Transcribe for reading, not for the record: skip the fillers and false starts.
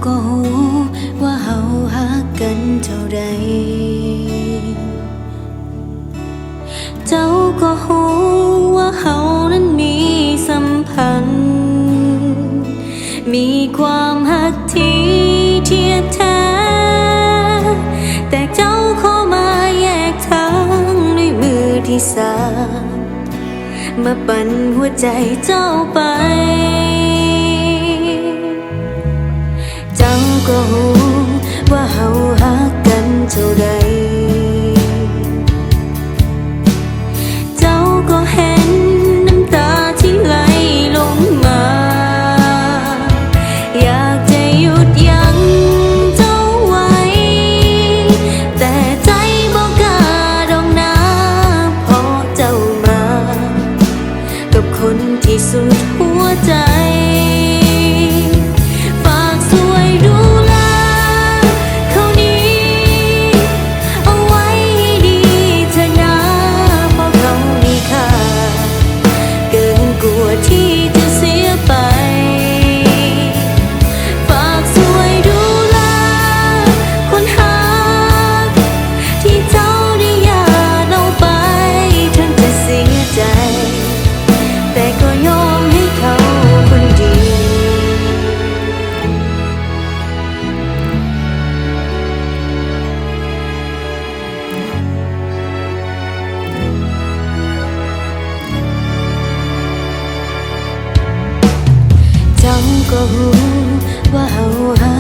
ก็หูว่าเฮาฮักกันเท่าใดเจ้าก็หูว่าเฮานั้นมีสัมพันธ์มีความฮักที่เทียบแท้แต่เจ้าเข้ามาแยกทางด้วยมือที่สามมาปั่นหัวใจเจ้าไปเจ้าก็หูว่าเฮาฮักกันเท่าใดเจ้าก็เห็นน้ำตาที่ไหลลงมาอยากจะหยุดยั้งเจ้าไว้แต่ใจบ่กล้าดอกนะเพราะเจ้ามากับคนที่สุดหัวใจฝากสวยดูแลเขานี้เอาไว้ให้ดีเถอะนะเพราะเขามีค่าเกินกว่าที่จะเสียไปฝากสวยดูแลคนหักที่เจ้าได้หย่าเอาไปถึงจะเสียใจแต่ก็ยอมให้เขาคนดีเจ้าก็หูว่าเฮาฮั